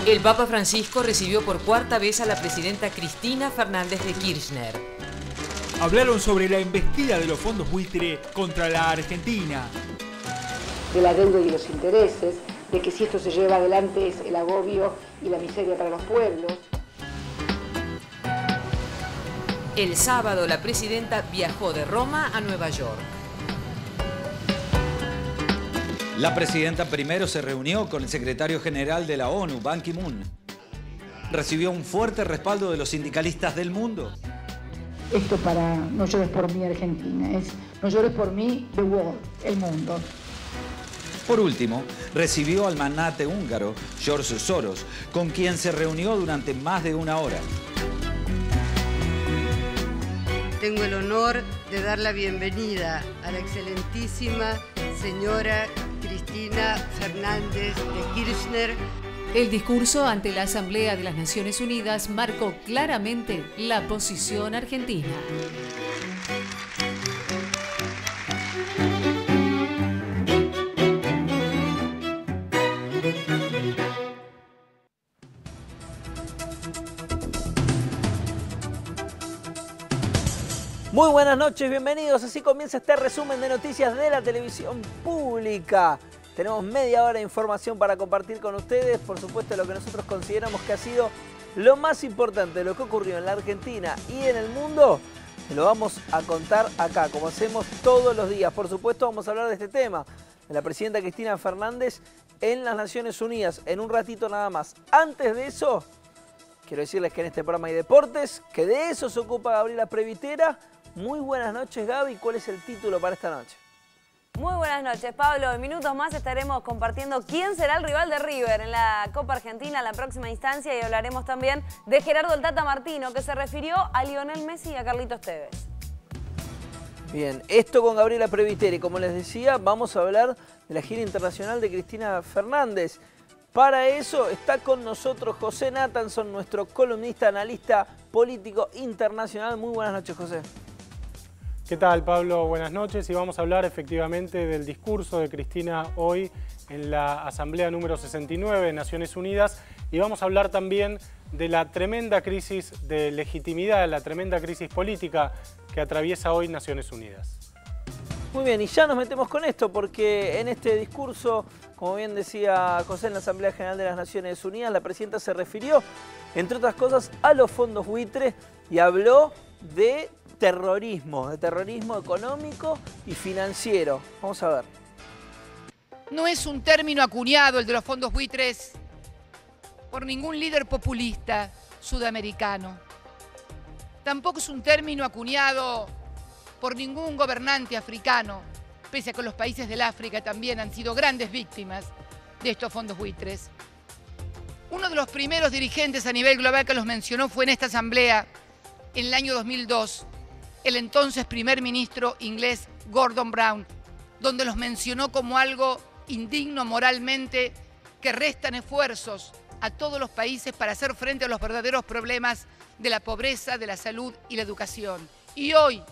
El Papa Francisco recibió por cuarta vez a la presidenta Cristina Fernández de Kirchner. Hablaron sobre la embestida de los fondos buitre contra la Argentina. De la deuda y los intereses, de que si esto se lleva adelante es el agobio y la miseria para los pueblos. El sábado la presidenta viajó de Roma a Nueva York. La presidenta primero se reunió con el secretario general de la ONU, Ban Ki-moon. Recibió un fuerte respaldo de los sindicalistas del mundo. Esto para No llores por mí, Argentina, es No llores por mí, the world, el mundo. Por último, recibió al magnate húngaro, George Soros, con quien se reunió durante más de una hora. Tengo el honor de dar la bienvenida a la excelentísima señora Cristina Fernández de Kirchner. El discurso ante la Asamblea de las Naciones Unidas marcó claramente la posición argentina. Muy buenas noches, bienvenidos. Así comienza este resumen de noticias de la televisión pública. Tenemos media hora de información para compartir con ustedes. Por supuesto, lo que nosotros consideramos que ha sido lo más importante de lo que ocurrió en la Argentina y en el mundo, lo vamos a contar acá, como hacemos todos los días. Por supuesto, vamos a hablar de este tema, de la presidenta Cristina Fernández en las Naciones Unidas, en un ratito nada más. Antes de eso, quiero decirles que en este programa hay deportes, que de eso se ocupa Gabriela Previtera. Muy buenas noches, Gaby. ¿Cuál es el título para esta noche? Muy buenas noches, Pablo. En minutos más estaremos compartiendo quién será el rival de River en la Copa Argentina en la próxima instancia y hablaremos también de Gerardo el Tata Martino, que se refirió a Lionel Messi y a Carlitos Tevez. Bien, esto con Gabriela Previtera y como les decía, vamos a hablar de la gira internacional de Cristina Fernández. Para eso está con nosotros José Nathanson, nuestro columnista, analista político internacional. Muy buenas noches, José. ¿Qué tal, Pablo? Buenas noches y vamos a hablar efectivamente del discurso de Cristina hoy en la Asamblea número 69 de Naciones Unidas y vamos a hablar también de la tremenda crisis de legitimidad, la tremenda crisis política que atraviesa hoy Naciones Unidas. Muy bien, y ya nos metemos con esto porque en este discurso, como bien decía José en la Asamblea General de las Naciones Unidas, la presidenta se refirió, entre otras cosas, a los fondos buitres y habló de terrorismo económico y financiero. Vamos a ver. No es un término acuñado el de los fondos buitres por ningún líder populista sudamericano. Tampoco es un término acuñado por ningún gobernante africano, pese a que los países del África también han sido grandes víctimas de estos fondos buitres. Uno de los primeros dirigentes a nivel global que los mencionó fue en esta asamblea en el año 2002, el entonces primer ministro inglés Gordon Brown, donde los mencionó como algo indigno moralmente, que restan esfuerzos a todos los países para hacer frente a los verdaderos problemas de la pobreza, de la salud y la educación. Y hoy,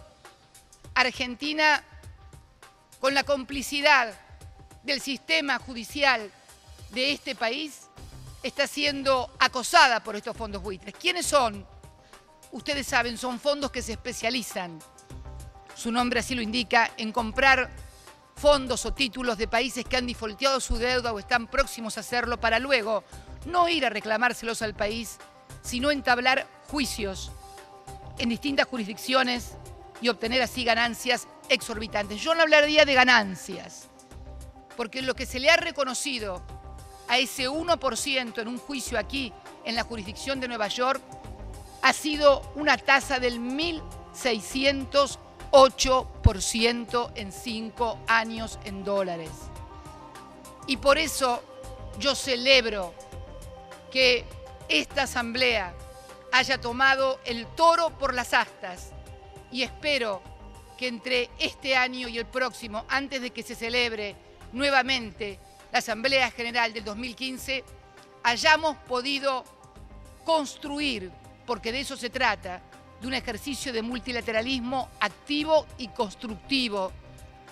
Argentina, con la complicidad del sistema judicial de este país, está siendo acosada por estos fondos buitres. ¿Quiénes son? Ustedes saben, son fondos que se especializan, su nombre así lo indica, en comprar fondos o títulos de países que han defaulteado su deuda o están próximos a hacerlo para luego no ir a reclamárselos al país, sino entablar juicios en distintas jurisdicciones y obtener así ganancias exorbitantes. Yo no hablaría de ganancias, porque lo que se le ha reconocido a ese 1% en un juicio aquí en la jurisdicción de Nueva York ha sido una tasa del 1.608% en 5 años en dólares. Y por eso yo celebro que esta asamblea haya tomado el toro por las astas y espero que entre este año y el próximo, antes de que se celebre nuevamente la Asamblea General del 2015, hayamos podido construir, porque de eso se trata, de un ejercicio de multilateralismo activo y constructivo,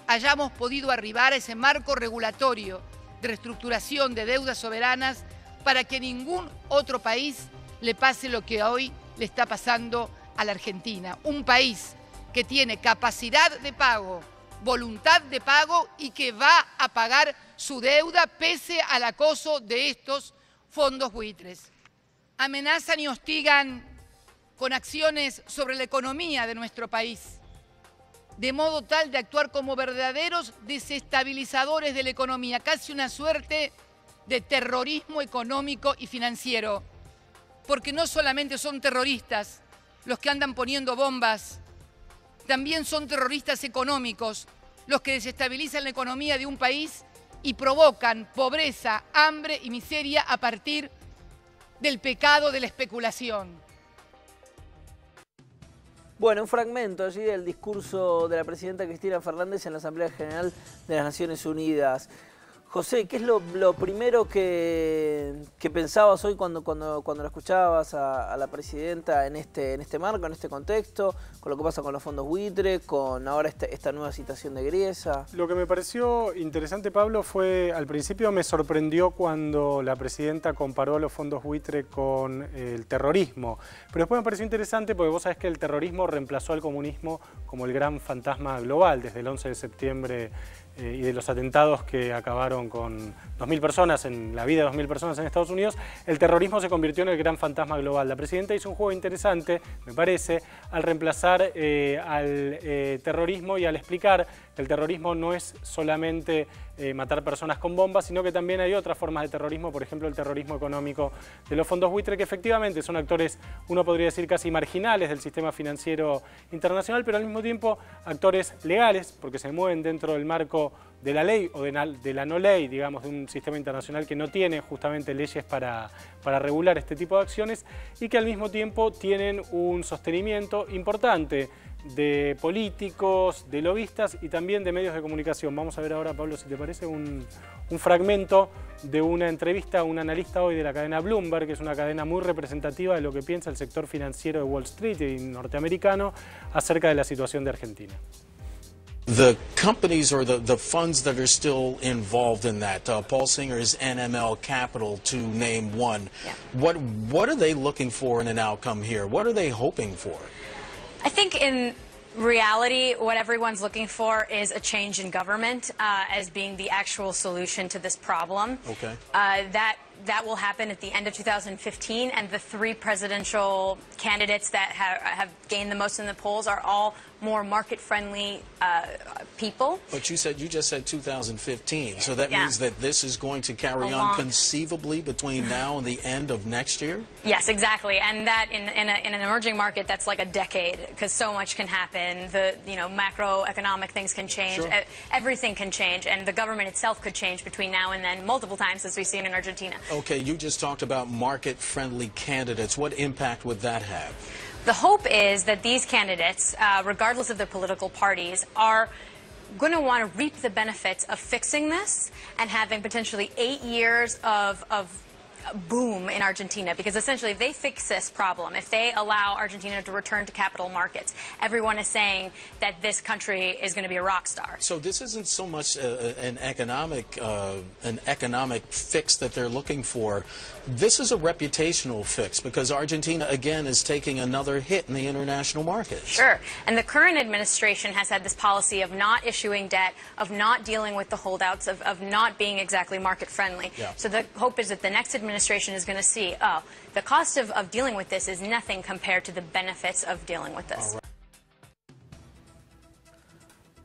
hayamos podido arribar a ese marco regulatorio de reestructuración de deudas soberanas para que ningún otro país le pase lo que hoy le está pasando a la Argentina. Un país que tiene capacidad de pago, voluntad de pago y que va a pagar su deuda pese al acoso de estos fondos buitres. Amenazan y hostigan con acciones sobre la economía de nuestro país, de modo tal de actuar como verdaderos desestabilizadores de la economía, casi una suerte de terrorismo económico y financiero. Porque no solamente son terroristas los que andan poniendo bombas, también son terroristas económicos los que desestabilizan la economía de un país y provocan pobreza, hambre y miseria a partir del pecado de la especulación. Bueno, un fragmento allí del discurso de la presidenta Cristina Fernández en la Asamblea General de las Naciones Unidas. José, ¿qué es lo primero que pensabas hoy cuando la escuchabas a la presidenta en este marco, en este contexto, con lo que pasa con los fondos buitre, con ahora esta nueva situación de Griesa? Lo que me pareció interesante, Pablo, fue, al principio me sorprendió cuando la presidenta comparó los fondos buitre con el terrorismo, pero después me pareció interesante porque vos sabés que el terrorismo reemplazó al comunismo como el gran fantasma global desde el 11 de septiembre y de los atentados que acabaron con 2.000 personas, en la vida de 2.000 personas en Estados Unidos. El terrorismo se convirtió en el gran fantasma global. La presidenta hizo un juego interesante, me parece, al reemplazar al terrorismo y al explicar que el terrorismo no es solamente matar personas con bombas, sino que también hay otras formas de terrorismo, por ejemplo el terrorismo económico de los fondos buitre, que efectivamente son actores, uno podría decir casi marginales del sistema financiero internacional, pero al mismo tiempo actores legales, porque se mueven dentro del marco de la ley o de la no ley, digamos, de un sistema internacional que no tiene justamente leyes para regular este tipo de acciones y que al mismo tiempo tienen un sostenimiento importante de políticos, de lobistas y también de medios de comunicación. Vamos a ver ahora, Pablo, si te parece, un fragmento de una entrevista a un analista hoy de la cadena Bloomberg, que es una cadena muy representativa de lo que piensa el sector financiero de Wall Street y norteamericano acerca de la situación de Argentina. The companies or the funds that are still involved in that, Paul Singer's NML Capital to name one, what are they looking for in an outcome here? What are they hoping for? I think in reality, what everyone's looking for is a change in government as being the actual solution to this problem. Okay. That will happen at the end of 2015, and the three presidential candidates that have gained the most in the polls are all more market-friendly people. But you just said 2015, so that means that this is going to carry on conceivably between now and the end of next year? Yes, exactly, and that in an emerging market, that's like a decade, because so much can happen. The macroeconomic things can change, sure. Everything can change, and the government itself could change between now and then multiple times, as we've seen in Argentina. Okay, you just talked about market-friendly candidates. What impact would that have? The hope is that these candidates, regardless of their political parties, are going to want to reap the benefits of fixing this and having potentially 8 years of boom in Argentina, because essentially if they fix this problem, if they allow Argentina to return to capital markets, everyone is saying that this country is going to be a rock star. So this isn't so much an economic fix that they're looking for. This is a reputational fix, because Argentina, again, is taking another hit in the international markets. Sure. And the current administration has had this policy of not issuing debt, of not dealing with the holdouts, of not being exactly market-friendly. Yeah. So the hope is that the next administration is going to see, oh, the cost of dealing with this is nothing compared to the benefits of dealing with this.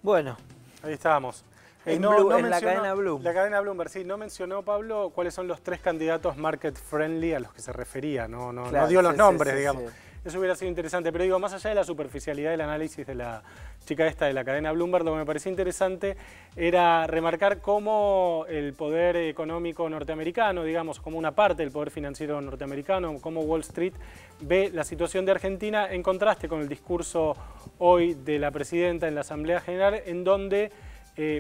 Bueno. Ahí estábamos. En la cadena Bloomberg. La cadena Bloomberg, sí. No mencionó, Pablo, cuáles son los 3 candidatos market-friendly a los que se refería. No dio los nombres, digamos. Sí. Eso hubiera sido interesante. Pero digo, más allá de la superficialidad del análisis de la chica esta de la cadena Bloomberg, lo que me parecía interesante era remarcar cómo el poder económico norteamericano, digamos, como una parte del poder financiero norteamericano, cómo Wall Street ve la situación de Argentina en contraste con el discurso hoy de la presidenta en la Asamblea General, en donde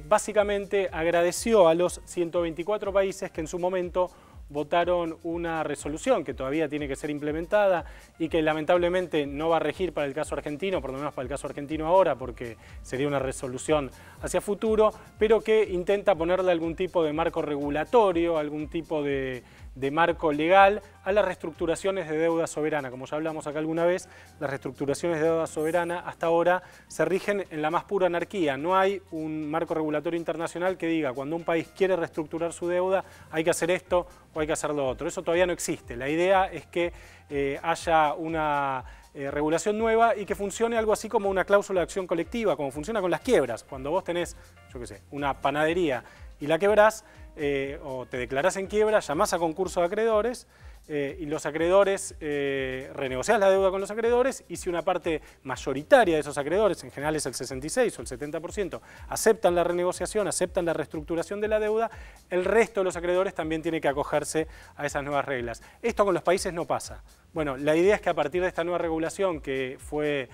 básicamente agradeció a los 124 países que en su momento votaron una resolución que todavía tiene que ser implementada y que lamentablemente no va a regir para el caso argentino, por lo menos para el caso argentino ahora, porque sería una resolución hacia futuro, pero que intenta ponerle algún tipo de marco regulatorio, algún tipo de de marco legal a las reestructuraciones de deuda soberana. Como ya hablamos acá alguna vez, las reestructuraciones de deuda soberana hasta ahora se rigen en la más pura anarquía. No hay un marco regulatorio internacional que diga cuando un país quiere reestructurar su deuda hay que hacer esto o hay que hacer lo otro. Eso todavía no existe. La idea es que haya una regulación nueva y que funcione algo así como una cláusula de acción colectiva, como funciona con las quiebras. Cuando vos tenés, yo qué sé, una panadería y la quebrás, o te declarás en quiebra, llamás a concurso de acreedores y los acreedores, renegociás la deuda con los acreedores, y si una parte mayoritaria de esos acreedores, en general es el 66 o el 70%, aceptan la renegociación, aceptan la reestructuración de la deuda, el resto de los acreedores también tiene que acogerse a esas nuevas reglas. Esto con los países no pasa. Bueno, la idea es que a partir de esta nueva regulación que fue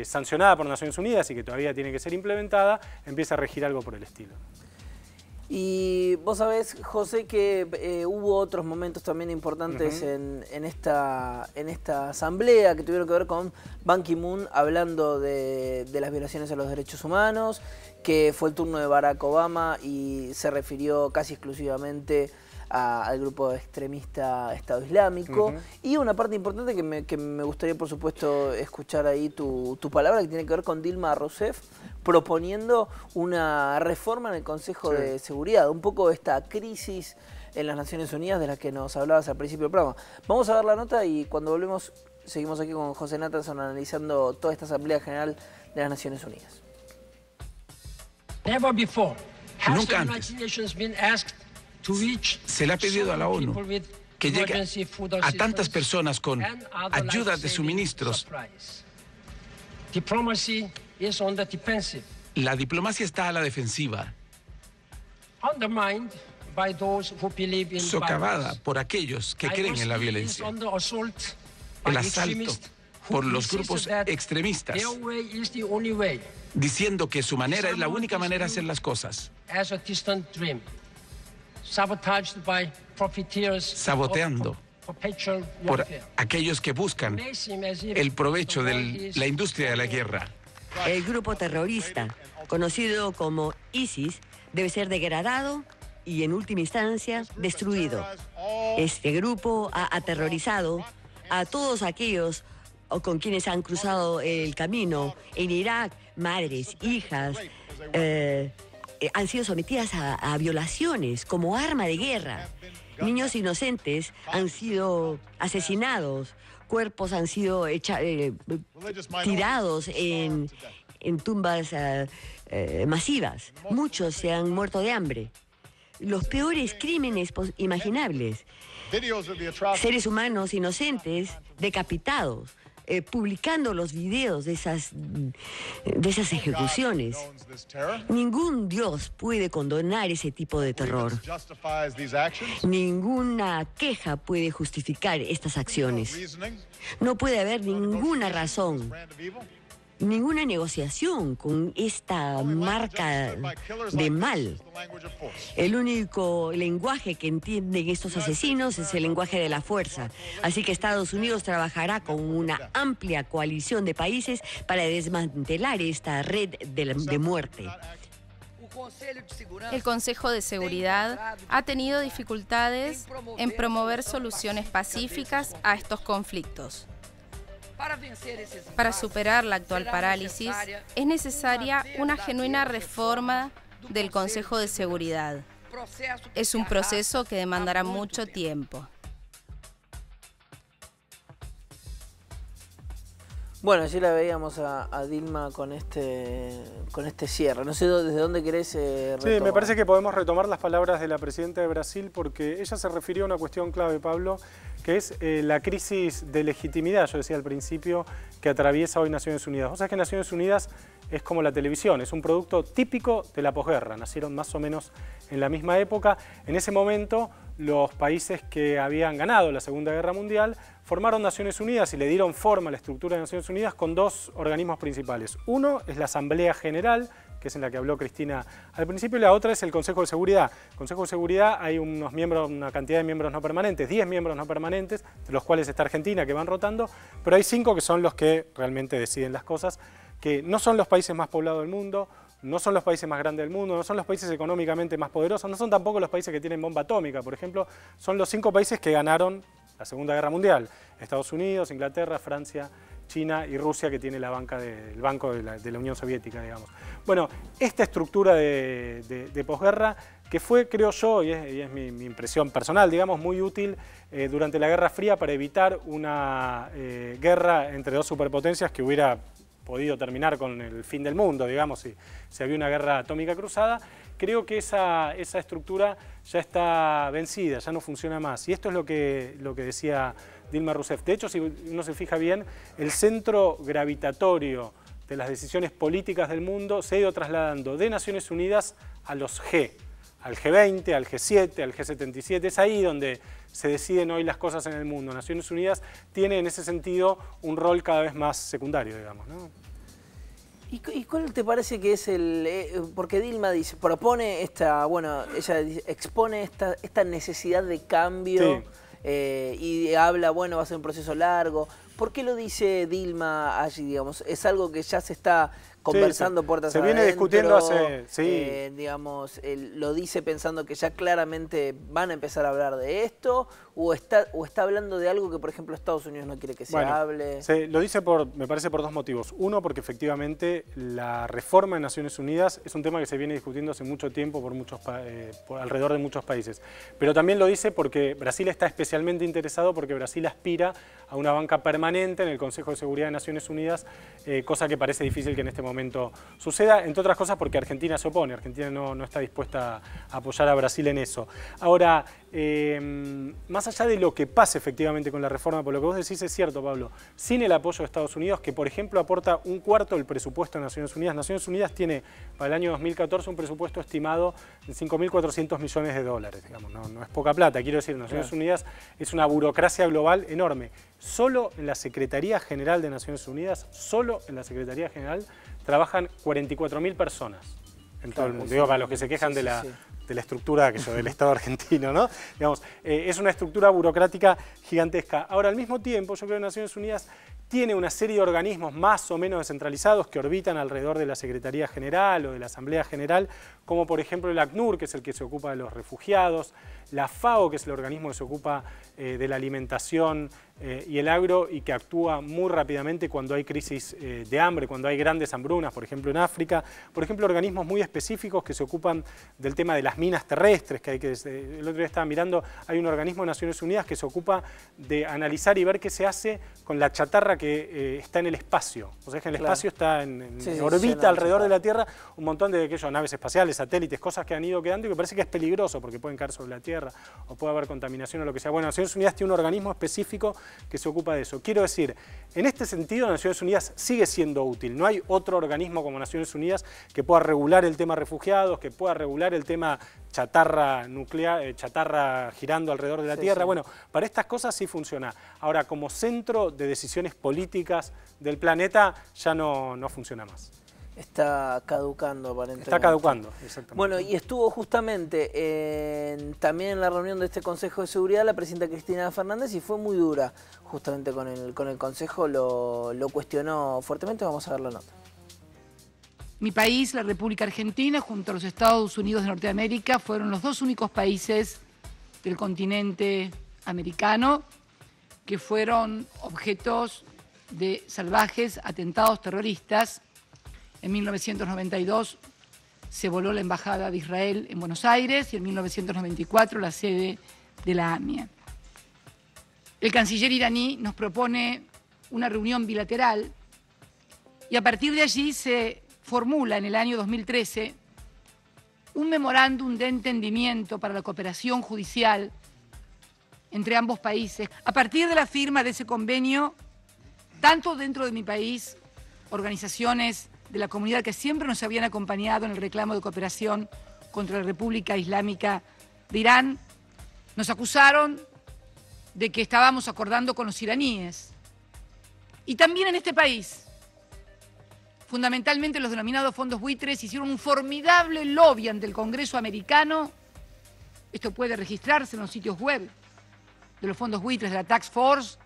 sancionada por Naciones Unidas y que todavía tiene que ser implementada, empiece a regir algo por el estilo. Y vos sabés, José, que hubo otros momentos también importantes en esta asamblea que tuvieron que ver con Ban Ki-moon hablando de las violaciones a los derechos humanos, que fue el turno de Barack Obama y se refirió casi exclusivamente al grupo extremista Estado Islámico. Y una parte importante que me gustaría, por supuesto, escuchar ahí tu palabra, que tiene que ver con Dilma Rousseff proponiendo una reforma en el Consejo de Seguridad, un poco esta crisis en las Naciones Unidas de la que nos hablabas al principio del programa. Vamos a ver la nota y cuando volvemos seguimos aquí con José Nathanson analizando toda esta Asamblea General de las Naciones Unidas. Nunca antes se le ha pedido a la ONU que llegue a tantas personas con ayuda de suministros. La diplomacia está a la defensiva, socavada por aquellos que creen en la violencia. El asalto por los grupos extremistas, diciendo que su manera es la única manera de hacer las cosas. Saboteando por aquellos que buscan el provecho de la industria de la guerra. El grupo terrorista, conocido como ISIS, debe ser degradado y, en última instancia, destruido. Este grupo ha aterrorizado a todos aquellos con quienes han cruzado el camino en Irak. Madres, hijas, han sido sometidas a violaciones como arma de guerra. Niños inocentes han sido asesinados, cuerpos han sido tirados en tumbas masivas. Muchos se han muerto de hambre. Los peores crímenes imaginables. Seres humanos inocentes decapitados. Publicando los videos de esas ejecuciones. Ningún Dios puede condonar ese tipo de terror. Ninguna queja puede justificar estas acciones. No puede haber ninguna razón, ninguna negociación con esta marca de mal. El único lenguaje que entienden estos asesinos es el lenguaje de la fuerza. Así que Estados Unidos trabajará con una amplia coalición de países para desmantelar esta red de muerte. El Consejo de Seguridad ha tenido dificultades en promover soluciones pacíficas a estos conflictos. Para superar la actual parálisis, es necesaria una genuina reforma del Consejo de Seguridad. Es un proceso que demandará mucho tiempo. Bueno, allí la veíamos a Dilma con este cierre. No sé desde dónde querés retomar. Sí, me parece que podemos retomar las palabras de la presidenta de Brasil porque ella se refirió a una cuestión clave, Pablo, que es la crisis de legitimidad, yo decía al principio, que atraviesa hoy Naciones Unidas. Vos sabés que Naciones Unidas es como la televisión, es un producto típico de la posguerra. Nacieron más o menos en la misma época. En ese momento, los países que habían ganado la Segunda Guerra Mundial formaron Naciones Unidas y le dieron forma a la estructura de Naciones Unidas con dos organismos principales. Uno es la Asamblea General, que es en la que habló Cristina al principio, y la otra es el Consejo de Seguridad. En el Consejo de Seguridad hay unos miembros, una cantidad de miembros no permanentes, 10 miembros no permanentes, de los cuales está Argentina, que van rotando, pero hay 5 que son los que realmente deciden las cosas, que no son los países más poblados del mundo, no son los países más grandes del mundo, no son los países económicamente más poderosos, no son tampoco los países que tienen bomba atómica, por ejemplo, son los 5 países que ganaron la Segunda Guerra Mundial. Estados Unidos, Inglaterra, Francia, China y Rusia, que tiene el banco de la Unión Soviética, digamos. Bueno, esta estructura de posguerra, que fue, creo yo, y es mi impresión personal, digamos, muy útil durante la Guerra Fría para evitar una guerra entre dos superpotencias que hubiera podido terminar con el fin del mundo, digamos, si había una guerra atómica cruzada. Creo que esa estructura ya está vencida, ya no funciona más. Y esto es lo que decía Dilma Rousseff. De hecho, si uno se fija bien, el centro gravitatorio de las decisiones políticas del mundo se ha ido trasladando de Naciones Unidas a los G, al G20, al G7, al G77. Es ahí donde se deciden hoy las cosas en el mundo. Naciones Unidas tiene en ese sentido un rol cada vez más secundario, digamos, ¿no? ¿Y cuál te parece que es porque Dilma propone ella expone esta necesidad de cambio, sí, y habla, bueno, va a ser un proceso largo. ¿Por qué lo dice Dilma allí, digamos? ¿Es algo que ya se está conversando, sí, puertas adentro? Se viene discutiendo hace... Sí. Digamos, ¿lo dice pensando que ya claramente van a empezar a hablar de esto? ¿O está hablando de algo que, por ejemplo, Estados Unidos no quiere que se hable? Lo dice, me parece, por dos motivos. Uno, porque efectivamente la reforma en Naciones Unidas es un tema que se viene discutiendo hace mucho tiempo por alrededor de muchos países. Pero también lo dice porque Brasil está especialmente interesado, porque Brasil aspira a una banca permanente en el Consejo de Seguridad de Naciones Unidas, cosa que parece difícil que en este momento suceda, entre otras cosas porque Argentina se opone. Argentina no está dispuesta a apoyar a Brasil en eso. Ahora, más allá de lo que pase efectivamente con la reforma, por lo que vos decís es cierto, Pablo, sin el apoyo de Estados Unidos, que por ejemplo aporta 1/4 del presupuesto de Naciones Unidas. Naciones Unidas tiene para el año 2014 un presupuesto estimado en 5.400 millones de dólares, digamos, no es poca plata. Quiero decir, Naciones Unidas es una burocracia global enorme. Solo en la Secretaría General de Naciones Unidas, solo en la Secretaría General, trabajan 44.000 personas en todo el mundo. Digo, para los que se quejan de la estructura del Estado argentino, ¿no? Digamos, es una estructura burocrática gigantesca. Ahora, al mismo tiempo, yo creo que Naciones Unidas tiene una serie de organismos más o menos descentralizados que orbitan alrededor de la Secretaría General o de la Asamblea General, como por ejemplo el ACNUR, que es el que se ocupa de los refugiados, la FAO, que es el organismo que se ocupa de la alimentación y el agro, y que actúa muy rápidamente cuando hay crisis de hambre, cuando hay grandes hambrunas, por ejemplo en África. Por ejemplo, organismos muy específicos que se ocupan del tema de las minas terrestres, el otro día estaba mirando, hay un organismo de Naciones Unidas que se ocupa de analizar y ver qué se hace con la chatarra que está en el espacio. O sea, que en el espacio está orbita alrededor de la Tierra un montón de naves espaciales, satélites, cosas que han ido quedando y que parece que es peligroso porque pueden caer sobre la Tierra o puede haber contaminación o lo que sea. Bueno, Naciones Unidas tiene un organismo específico que se ocupa de eso. Quiero decir, en este sentido Naciones Unidas sigue siendo útil. No hay otro organismo como Naciones Unidas que pueda regular el tema refugiados, que pueda regular el tema chatarra nuclear, chatarra girando alrededor de la Tierra. Bueno, para estas cosas sí funciona. Ahora, como centro de decisiones políticas del planeta ya no funciona más. Está caducando aparentemente. Está caducando, exactamente. Bueno, y estuvo justamente también en la reunión de este Consejo de Seguridad la presidenta Cristina Fernández y fue muy dura justamente con el Consejo, lo cuestionó fuertemente. Vamos a ver la nota. Mi país, la República Argentina, junto a los Estados Unidos de Norteamérica, fueron los dos únicos países del continente americano que fueron objetos de salvajes atentados terroristas. En 1992 se voló la Embajada de Israel en Buenos Aires y en 1994 la sede de la AMIA. El canciller iraní nos propone una reunión bilateral y a partir de allí se formula en el año 2013 un memorándum de entendimiento para la cooperación judicial entre ambos países. A partir de la firma de ese convenio, tanto dentro de mi país, organizaciones de la comunidad que siempre nos habían acompañado en el reclamo de cooperación contra la República Islámica de Irán, nos acusaron de que estábamos acordando con los iraníes. Y también en este país, fundamentalmente los denominados fondos buitres, hicieron un formidable lobby ante el Congreso americano. Esto puede registrarse en los sitios web de los fondos buitres, de la Task Force,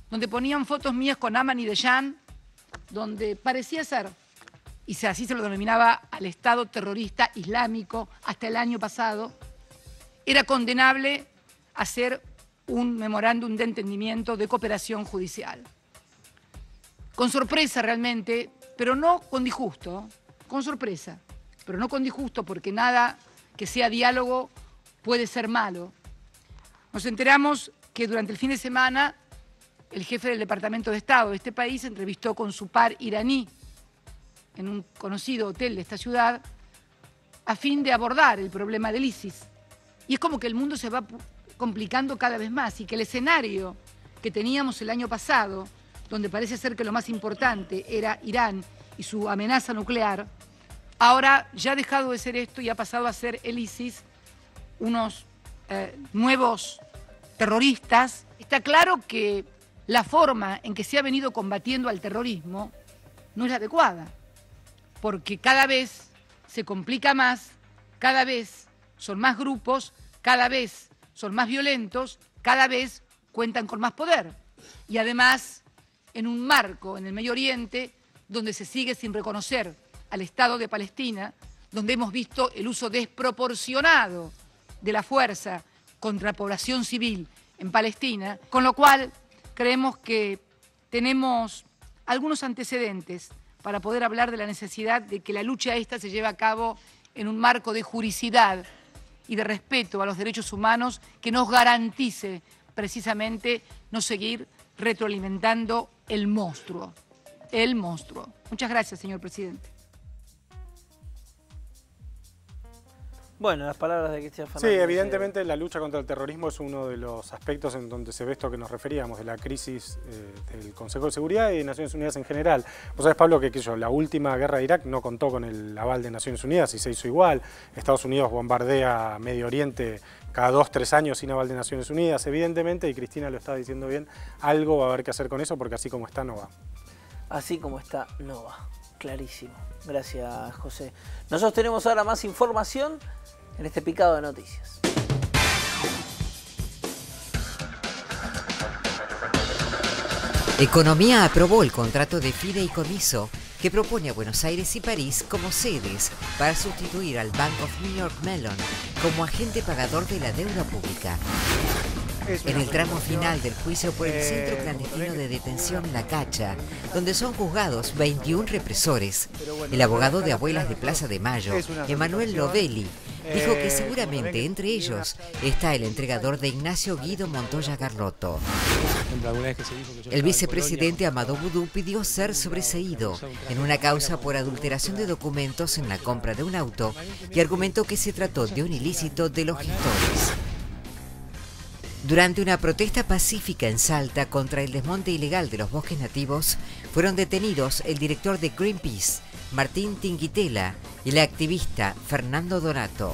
donde ponían fotos mías con Aman y Dejan, donde parecía ser y así se lo denominaba al Estado terrorista islámico hasta el año pasado, era condenable hacer un memorándum de entendimiento de cooperación judicial. Con sorpresa realmente, pero no con disgusto, con sorpresa, pero no con disgusto porque nada que sea diálogo puede ser malo. Nos enteramos que durante el fin de semana el jefe del Departamento de Estado de este país se entrevistó con su par iraní en un conocido hotel de esta ciudad a fin de abordar el problema del ISIS. Y es como que el mundo se va complicando cada vez más y que el escenario que teníamos el año pasado, donde parece ser que lo más importante era Irán y su amenaza nuclear, ahora ya ha dejado de ser esto y ha pasado a ser el ISIS, unos nuevos terroristas. Está claro que la forma en que se ha venido combatiendo al terrorismo no es la adecuada, porque cada vez se complica más, cada vez son más grupos, cada vez son más violentos, cada vez cuentan con más poder. Y además, en un marco en el Medio Oriente donde se sigue sin reconocer al Estado de Palestina, donde hemos visto el uso desproporcionado de la fuerza contra la población civil en Palestina, con lo cual creemos que tenemos algunos antecedentes para poder hablar de la necesidad de que la lucha esta se lleve a cabo en un marco de juricidad y de respeto a los derechos humanos que nos garantice precisamente no seguir retroalimentando el monstruo. El monstruo. Muchas gracias, señor presidente. Bueno, las palabras de Cristian Sí, Fernández. evidentemente la lucha contra el terrorismo es uno de los aspectos en donde se ve esto que nos referíamos, de la crisis del Consejo de Seguridad y de Naciones Unidas en general. Vos sabés, Pablo, que la última guerra de Irak no contó con el aval de Naciones Unidas y se hizo igual. Estados Unidos bombardea Medio Oriente cada 2-3 años sin aval de Naciones Unidas, evidentemente, y Cristina lo está diciendo bien, algo va a haber que hacer con eso porque así como está no va. Así como está no va, clarísimo. Gracias, José. Nosotros tenemos ahora más información en este picado de noticias. Economía aprobó el contrato de fideicomiso que propone a Buenos Aires y París como sedes para sustituir al Bank of New York Mellon como agente pagador de la deuda pública. En el tramo final del juicio por el centro clandestino de detención La Cacha, donde son juzgados 21 represores, el abogado de Abuelas de Plaza de Mayo, Emanuel Lovelli, dijo que seguramente entre ellos está el entregador de Ignacio Guido Montoya Garlotto. El vicepresidente Amadou Boudou pidió ser sobreseído en una causa por adulteración de documentos en la compra de un auto y argumentó que se trató de un ilícito de los gestores. Durante una protesta pacífica en Salta contra el desmonte ilegal de los bosques nativos, fueron detenidos el director de Greenpeace, Martín Tinguitela, y el activista Fernando Donato.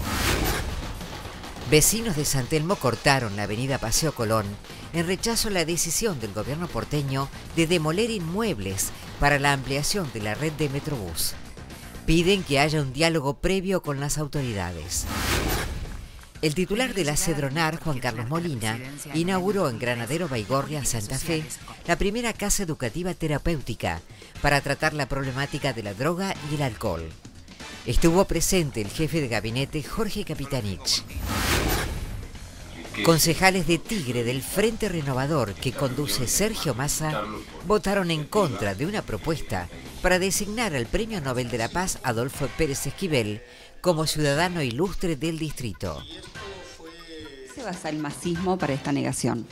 Vecinos de San Telmo cortaron la avenida Paseo Colón en rechazo a la decisión del gobierno porteño de demoler inmuebles para la ampliación de la red de Metrobús. Piden que haya un diálogo previo con las autoridades. El titular de la Cedronar, Juan Carlos Molina, inauguró en Granadero Baigorria, Santa Fe, la primera casa educativa terapéutica para tratar la problemática de la droga y el alcohol. Estuvo presente el jefe de gabinete Jorge Capitanich. Concejales de Tigre del Frente Renovador que conduce Sergio Massa votaron en contra de una propuesta para designar al Premio Nobel de la Paz Adolfo Pérez Esquivel como ciudadano ilustre del distrito. ¿Qué se basa el masismo para esta negación?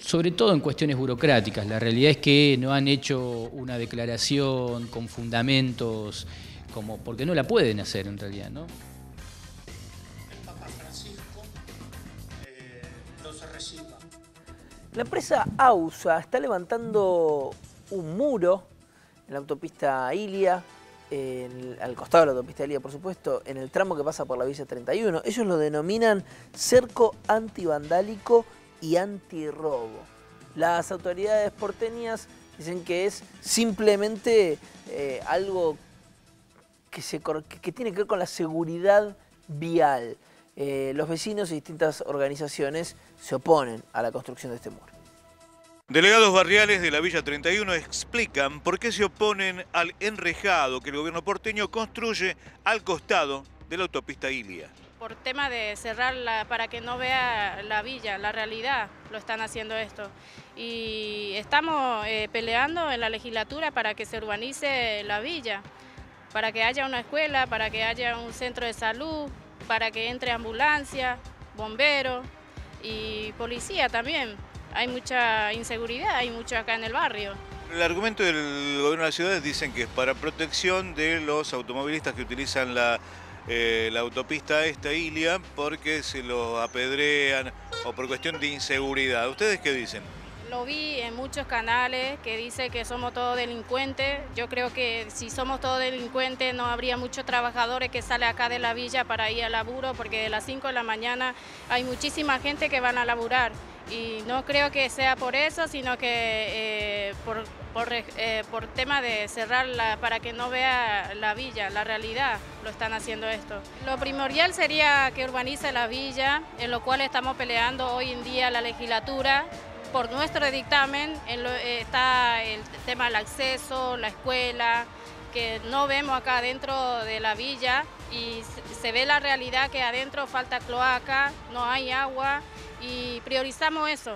Sobre todo en cuestiones burocráticas. La realidad es que no han hecho una declaración con fundamentos, porque no la pueden hacer en realidad, ¿no? La empresa AUSA está levantando un muro en la autopista Ilia, al costado de la autopista Ilia, por supuesto, en el tramo que pasa por la Villa 31. Ellos lo denominan cerco antivandálico y antirrobo. Las autoridades porteñas dicen que es simplemente algo que tiene que ver con la seguridad vial. Los vecinos y distintas organizaciones se oponen a la construcción de este muro. Delegados barriales de la Villa 31 explican por qué se oponen al enrejado que el gobierno porteño construye al costado de la autopista Ilia. Por tema de cerrarla para que no vea la villa, la realidad, lo están haciendo esto. Y estamos peleando en la legislatura para que se urbanice la villa, para que haya una escuela, para que haya un centro de salud, para que entre ambulancia, bomberos y policía también. Hay mucha inseguridad, hay mucho acá en el barrio. El argumento del gobierno de la ciudad dicen que es para protección de los automovilistas que utilizan la autopista esta Ilia porque se los apedrean o por cuestión de inseguridad. ¿Ustedes qué dicen? Lo vi en muchos canales que dice que somos todos delincuentes. Yo creo que si somos todos delincuentes no habría muchos trabajadores que salen acá de la villa para ir a laburo, porque de las 5 de la mañana hay muchísima gente que van a laburar. Y no creo que sea por eso, sino que por tema de cerrarla para que no vea la villa, la realidad, lo están haciendo esto. Lo primordial sería que urbanice la villa, en lo cual estamos peleando hoy en día la legislatura. Por nuestro dictamen está el tema del acceso, la escuela, que no vemos acá adentro de la villa y se ve la realidad que adentro falta cloaca, no hay agua y priorizamos eso.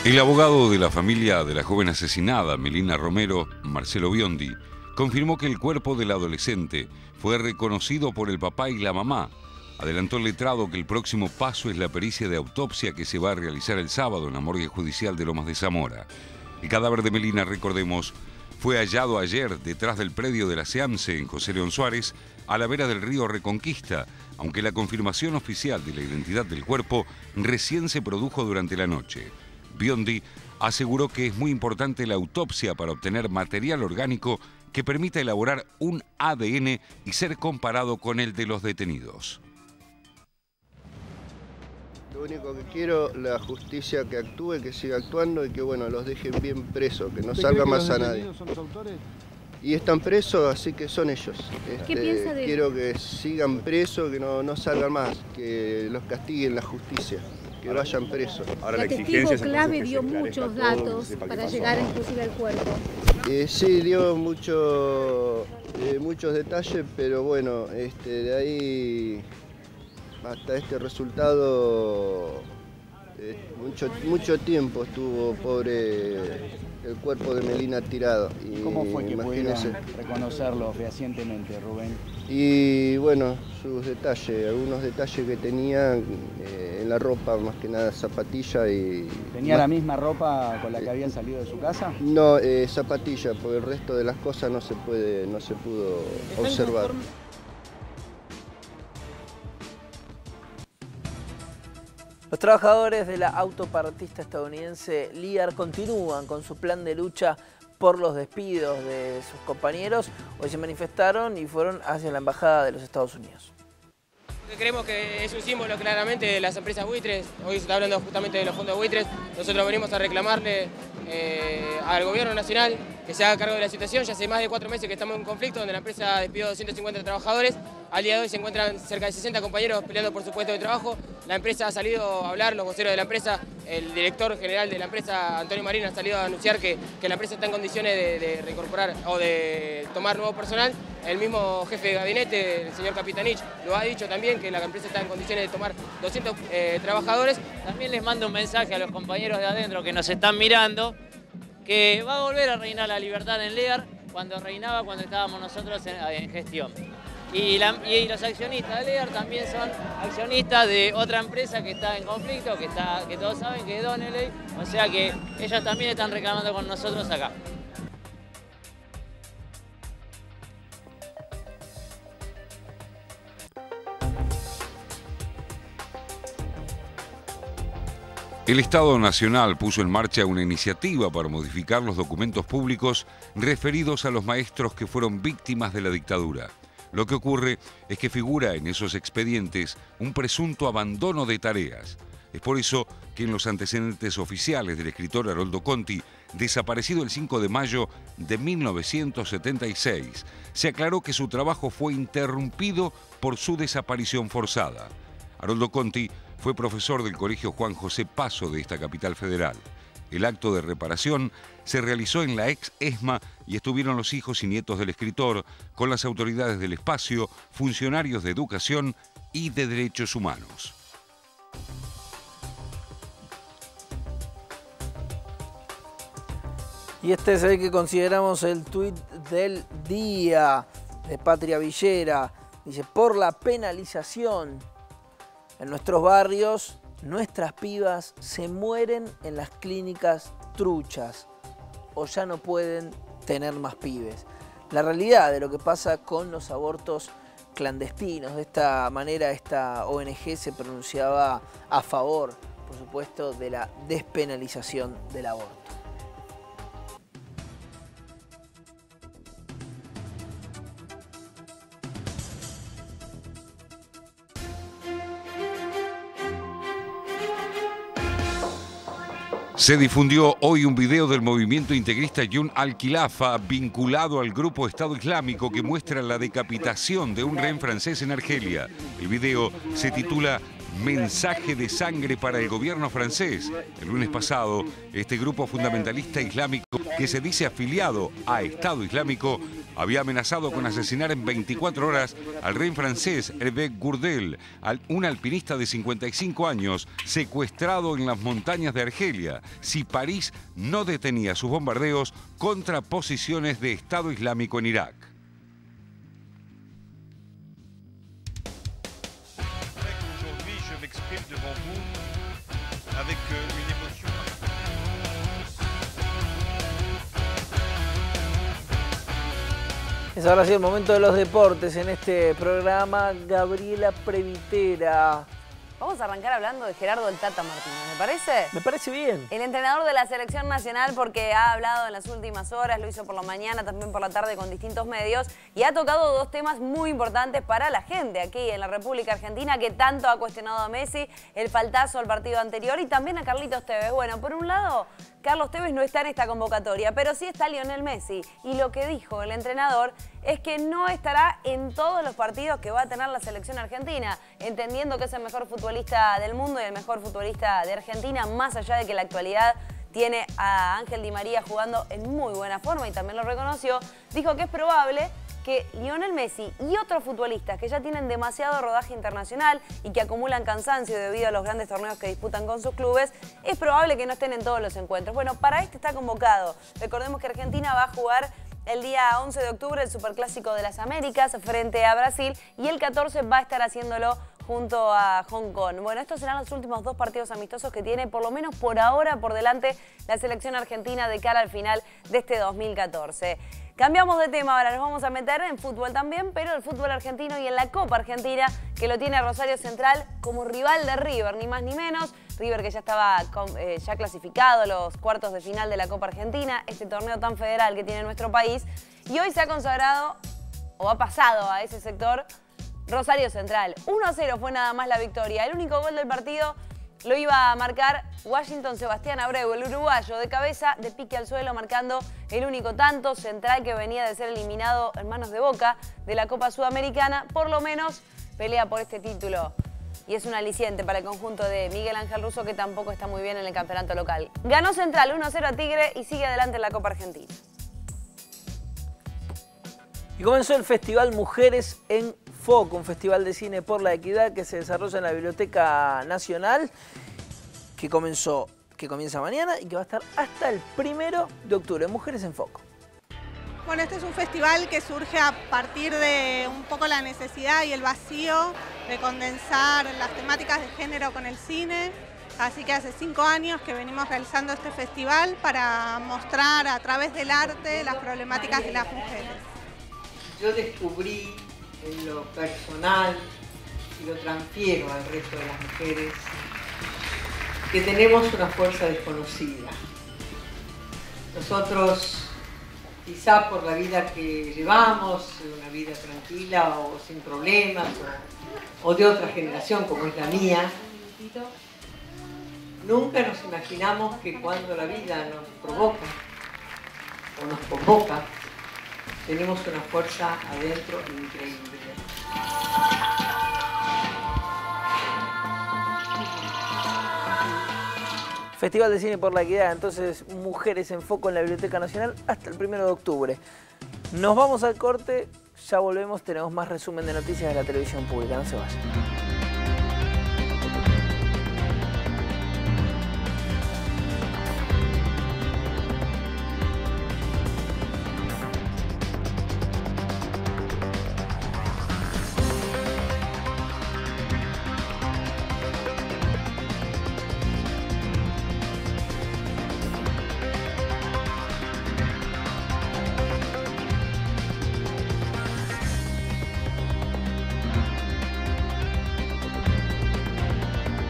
El abogado de la familia de la joven asesinada, Melina Romero, Marcelo Biondi, confirmó que el cuerpo del adolescente fue reconocido por el papá y la mamá. Adelantó el letrado que el próximo paso es la pericia de autopsia que se va a realizar el sábado en la morgue judicial de Lomas de Zamora. El cadáver de Melina, recordemos, fue hallado ayer detrás del predio de la SEAMSE en José León Suárez, a la vera del río Reconquista, aunque la confirmación oficial de la identidad del cuerpo recién se produjo durante la noche. Biondi aseguró que es muy importante la autopsia para obtener material orgánico que permita elaborar un ADN y ser comparado con el de los detenidos. Lo único que quiero, la justicia que actúe, que siga actuando y que bueno, los dejen bien presos, que no salga más a nadie. ¿Son los autores? Y están presos, así que son ellos. ¿Qué piensa de quiero que sigan presos, que no salgan más, que los castiguen la justicia, que vayan presos. Ahora la testigo clave dio muchos datos para llegar inclusive al cuerpo. Sí, dio muchos detalles, pero bueno, de ahí hasta este resultado, mucho tiempo estuvo pobre el cuerpo de Melina tirado. Y ¿cómo fue que pudieron reconocerlo fehacientemente, Rubén? Y bueno, sus detalles, algunos detalles que tenía en la ropa, más que nada zapatilla y... ¿Tenía la misma ropa con la que habían salido de su casa? No, zapatilla, porque el resto de las cosas no se pudo observar. Los trabajadores de la autopartista estadounidense Lear continúan con su plan de lucha por los despidos de sus compañeros. Hoy se manifestaron y fueron hacia la Embajada de los Estados Unidos. Creemos que es un símbolo claramente de las empresas buitres. Hoy se está hablando justamente de los fondos buitres. Nosotros venimos a reclamarle al gobierno nacional que se haga cargo de la situación. Ya hace más de 4 meses que estamos en un conflicto donde la empresa despidió 250 trabajadores. Al día de hoy se encuentran cerca de 60 compañeros peleando por su puesto de trabajo. La empresa ha salido a hablar, los voceros de la empresa, el director general de la empresa, Antonio Marín, ha salido a anunciar que la empresa está en condiciones de reincorporar o de tomar nuevo personal. El mismo jefe de gabinete, el señor Capitanich, lo ha dicho también, que la empresa está en condiciones de tomar 200 trabajadores. También les mando un mensaje a los compañeros de adentro que nos están mirando, que va a volver a reinar la libertad en Lear cuando estábamos nosotros en gestión. Y los accionistas de Lear también son accionistas de otra empresa que está en conflicto, que todos saben que es Donnelley, o sea que ellos también están reclamando con nosotros acá. El Estado Nacional puso en marcha una iniciativa para modificar los documentos públicos referidos a los maestros que fueron víctimas de la dictadura. Lo que ocurre es que figura en esos expedientes un presunto abandono de tareas. Es por eso que en los antecedentes oficiales del escritor Haroldo Conti desaparecido el 5 de mayo de 1976. Se aclaró que su trabajo fue interrumpido por su desaparición forzada. Haroldo Conti fue profesor del Colegio Juan José Paso de esta capital federal. El acto de reparación se realizó en la ex ESMA y estuvieron los hijos y nietos del escritor con las autoridades del espacio, funcionarios de educación y de derechos humanos. Y este es el que consideramos el tuit del día de Patria Villera. Dice, por la penalización en nuestros barrios, nuestras pibas se mueren en las clínicas truchas o ya no pueden tener más pibes. La realidad de lo que pasa con los abortos clandestinos. De esta manera esta ONG se pronunciaba a favor, por supuesto, de la despenalización del aborto. Se difundió hoy un video del movimiento integrista Yun al-Khilafa vinculado al grupo Estado Islámico que muestra la decapitación de un rehén francés en Argelia. El video se titula Mensaje de sangre para el gobierno francés. El lunes pasado, este grupo fundamentalista islámico que se dice afiliado a Estado Islámico había amenazado con asesinar en 24 horas al rehén francés Hervé Gourdel, un alpinista de 55 años secuestrado en las montañas de Argelia, si París no detenía sus bombardeos contra posiciones de Estado Islámico en Irak. Es ahora sí el momento de los deportes en este programa. Gabriela Previtera. Vamos a arrancar hablando de Gerardo el Tata Martino, ¿me parece? Me parece bien. El entrenador de la selección nacional, porque ha hablado en las últimas horas, lo hizo por la mañana, también por la tarde con distintos medios, y ha tocado dos temas muy importantes para la gente aquí en la República Argentina, que tanto ha cuestionado a Messi, el faltazo al partido anterior y también a Carlitos Tevez. Bueno, por un lado, Carlos Tevez no está en esta convocatoria, pero sí está Lionel Messi. Y lo que dijo el entrenador es que no estará en todos los partidos que va a tener la selección argentina, entendiendo que es el mejor futbolista del mundo y el mejor futbolista de Argentina, más allá de que en la actualidad tiene a Ángel Di María jugando en muy buena forma y también lo reconoció. Dijo que es probable que Lionel Messi y otros futbolistas que ya tienen demasiado rodaje internacional y que acumulan cansancio debido a los grandes torneos que disputan con sus clubes, es probable que no estén en todos los encuentros. Bueno, para este está convocado. Recordemos que Argentina va a jugar el día 11 de octubre el Superclásico de las Américas frente a Brasil y el 14 va a estar haciéndolo junto a Hong Kong. Bueno, estos serán los últimos dos partidos amistosos que tiene, por lo menos por ahora, por delante la selección argentina de cara al final de este 2014. Cambiamos de tema, ahora nos vamos a meter en fútbol también, pero el fútbol argentino y en la Copa Argentina, que lo tiene Rosario Central como rival de River, ni más ni menos. River que ya estaba ya clasificado a los cuartos de final de la Copa Argentina, este torneo tan federal que tiene nuestro país. Y hoy se ha consagrado, o ha pasado a ese sector, Rosario Central. 1-0 fue nada más la victoria. El único gol del partido lo iba a marcar Washington Sebastián Abreu, el uruguayo, de cabeza, de pique al suelo, marcando el único tanto. Central que venía de ser eliminado en manos de Boca de la Copa Sudamericana, por lo menos pelea por este título. Y es un aliciente para el conjunto de Miguel Ángel Russo, que tampoco está muy bien en el campeonato local. Ganó Central 1-0 a Tigre y sigue adelante en la Copa Argentina. Y comenzó el Festival Mujeres en Foco, un festival de cine por la equidad que se desarrolla en la Biblioteca Nacional, que comienza mañana y que va a estar hasta el 1 de octubre. Mujeres en Foco. Bueno, este es un festival que surge a partir de un poco la necesidad y el vacío de condensar las temáticas de género con el cine. Así que hace 5 años que venimos realizando este festival para mostrar a través del arte las problemáticas de las mujeres. Yo descubrí en lo personal y lo transfiero al resto de las mujeres que tenemos una fuerza desconocida. Nosotros, quizá por la vida que llevamos, una vida tranquila o sin problemas, o de otra generación como es la mía, Nunca nos imaginamos que cuando la vida nos provoca o nos convoca, tenemos una fuerza adentro increíble. Festival de Cine por la Equidad, entonces Mujeres en Foco en la Biblioteca Nacional hasta el 1 de octubre. Nos vamos al corte, ya volvemos, tenemos más resumen de noticias de la televisión pública, no se vayan.